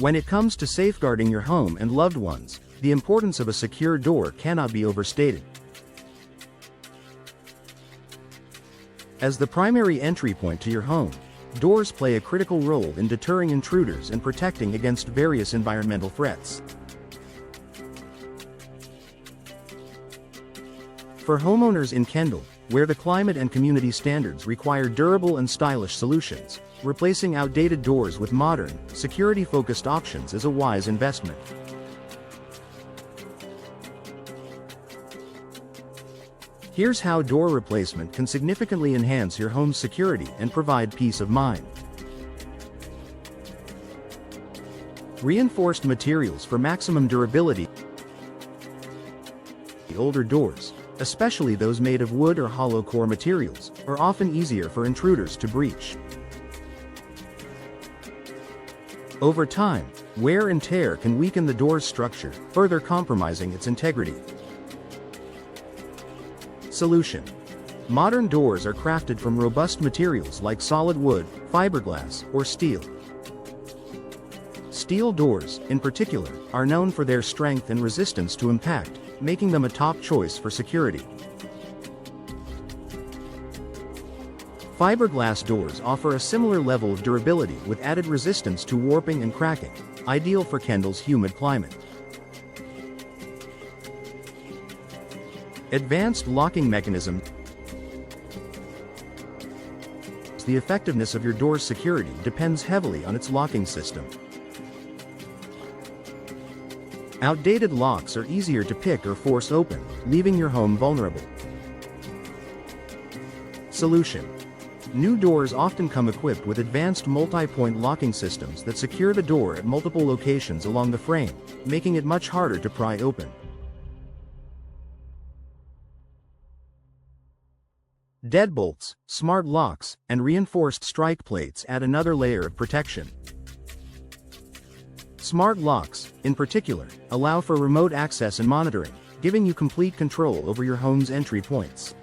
When it comes to safeguarding your home and loved ones, the importance of a secure door cannot be overstated. As the primary entry point to your home, doors play a critical role in deterring intruders and protecting against various environmental threats. For homeowners in Kendall, where the climate and community standards require durable and stylish solutions, replacing outdated doors with modern, security-focused options is a wise investment. Here's how door replacement can significantly enhance your home's security and provide peace of mind. Reinforced materials for maximum durability. Older doors, especially those made of wood or hollow core materials, are often easier for intruders to breach. Over time, wear and tear can weaken the door's structure, further compromising its integrity. Solution: modern doors are crafted from robust materials like solid wood, fiberglass, or steel. Steel doors, in particular, are known for their strength and resistance to impact, making them a top choice for security. Fiberglass doors offer a similar level of durability with added resistance to warping and cracking, ideal for Kendall's humid climate. Advanced locking mechanism. The effectiveness of your door's security depends heavily on its locking system. Outdated locks are easier to pick or force open, leaving your home vulnerable. Solution: new doors often come equipped with advanced multi-point locking systems that secure the door at multiple locations along the frame, making it much harder to pry open. Deadbolts, smart locks, and reinforced strike plates add another layer of protection. Smart locks, in particular, allow for remote access and monitoring, giving you complete control over your home's entry points.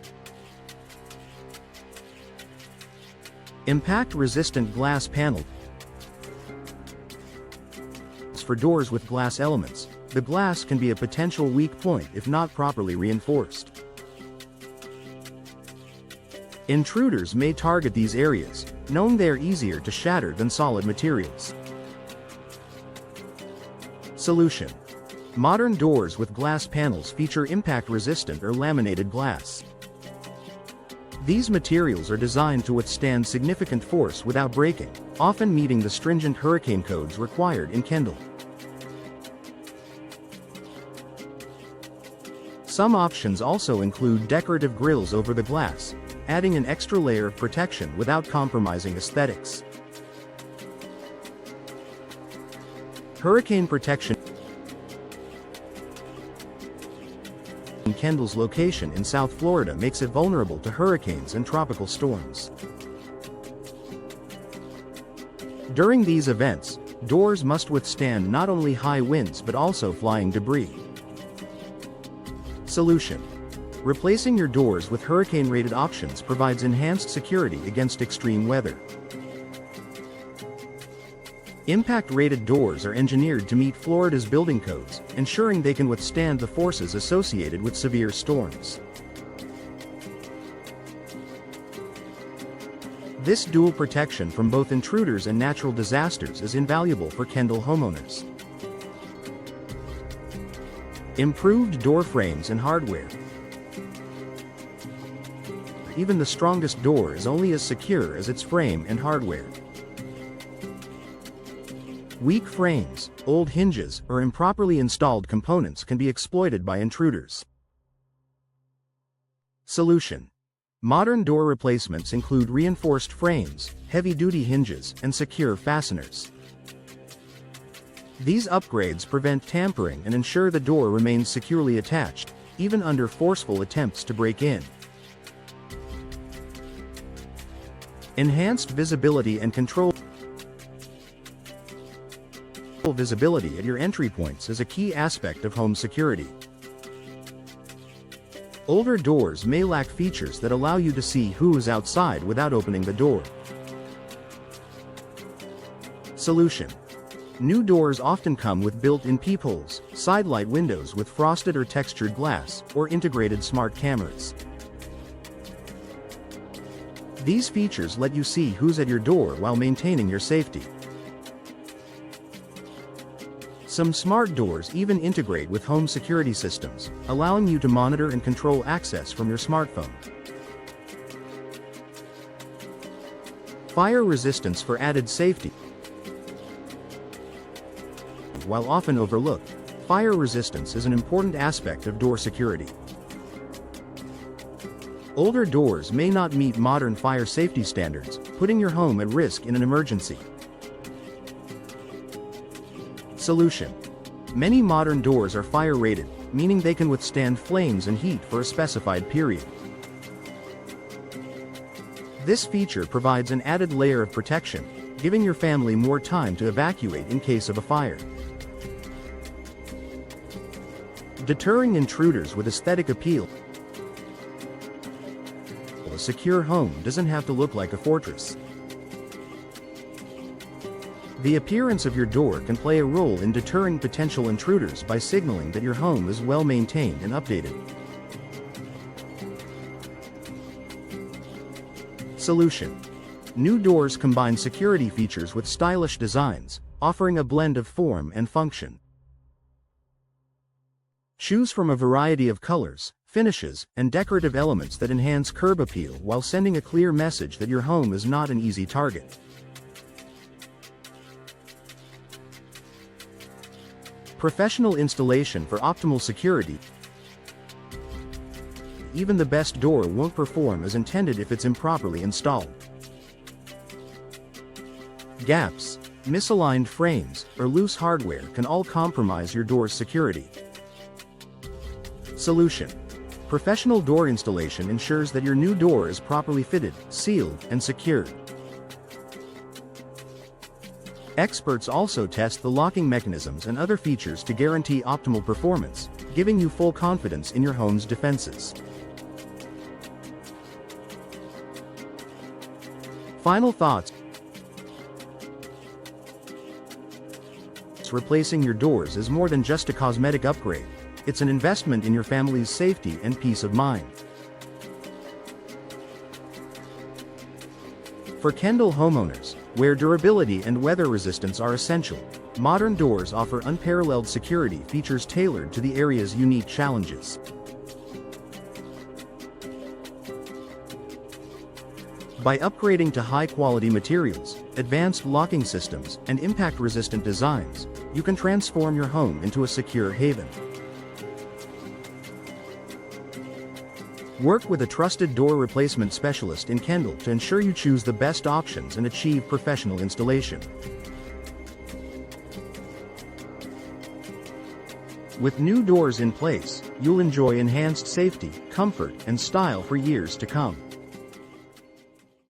Impact-resistant glass panel. For doors with glass elements, the glass can be a potential weak point if not properly reinforced. Intruders may target these areas, knowing they are easier to shatter than solid materials. Solution: modern doors with glass panels feature impact-resistant or laminated glass. These materials are designed to withstand significant force without breaking, often meeting the stringent hurricane codes required in Kendall. Some options also include decorative grills over the glass, adding an extra layer of protection without compromising aesthetics. Hurricane protection. Kendall's location in South Florida makes it vulnerable to hurricanes and tropical storms. During these events, doors must withstand not only high winds but also flying debris. Solution: replacing your doors with hurricane-rated options provides enhanced security against extreme weather. Impact-rated doors are engineered to meet Florida's building codes, ensuring they can withstand the forces associated with severe storms. This dual protection from both intruders and natural disasters is invaluable for Kendall homeowners. Improved door frames and hardware. Even the strongest door is only as secure as its frame and hardware. Weak frames, old hinges, or improperly installed components can be exploited by intruders. Solution: modern door replacements include reinforced frames, heavy-duty hinges, and secure fasteners. These upgrades prevent tampering and ensure the door remains securely attached, even under forceful attempts to break in. Enhanced visibility and control. Visibility at your entry points is a key aspect of home security. Older doors may lack features that allow you to see who is outside without opening the door. Solution: New doors often come with built-in peepholes, side-light windows with frosted or textured glass, or integrated smart cameras. These features let you see who's at your door while maintaining your safety. Some smart doors even integrate with home security systems, allowing you to monitor and control access from your smartphone. Fire resistance for added safety. While often overlooked, fire resistance is an important aspect of door security. Older doors may not meet modern fire safety standards, putting your home at risk in an emergency. Solution: many modern doors are fire-rated, meaning they can withstand flames and heat for a specified period. This feature provides an added layer of protection, giving your family more time to evacuate in case of a fire. Deterring intruders with aesthetic appeal. A secure home doesn't have to look like a fortress. The appearance of your door can play a role in deterring potential intruders by signaling that your home is well maintained and updated. Solution: new doors combine security features with stylish designs, offering a blend of form and function. Choose from a variety of colors, finishes, and decorative elements that enhance curb appeal while sending a clear message that your home is not an easy target. Professional installation for optimal security. Even the best door won't perform as intended if it's improperly installed. Gaps, misaligned frames, or loose hardware can all compromise your door's security. Solution: professional door installation ensures that your new door is properly fitted, sealed, and secured. Experts also test the locking mechanisms and other features to guarantee optimal performance, giving you full confidence in your home's defenses. Final thoughts. Replacing your doors is more than just a cosmetic upgrade. It's an investment in your family's safety and peace of mind. For Kendall homeowners, where durability and weather resistance are essential, modern doors offer unparalleled security features tailored to the area's unique challenges. By upgrading to high-quality materials, advanced locking systems, and impact-resistant designs, you can transform your home into a secure haven. Work with a trusted door replacement specialist in Kendall to ensure you choose the best options and achieve professional installation. With new doors in place, you'll enjoy enhanced safety, comfort, and style for years to come.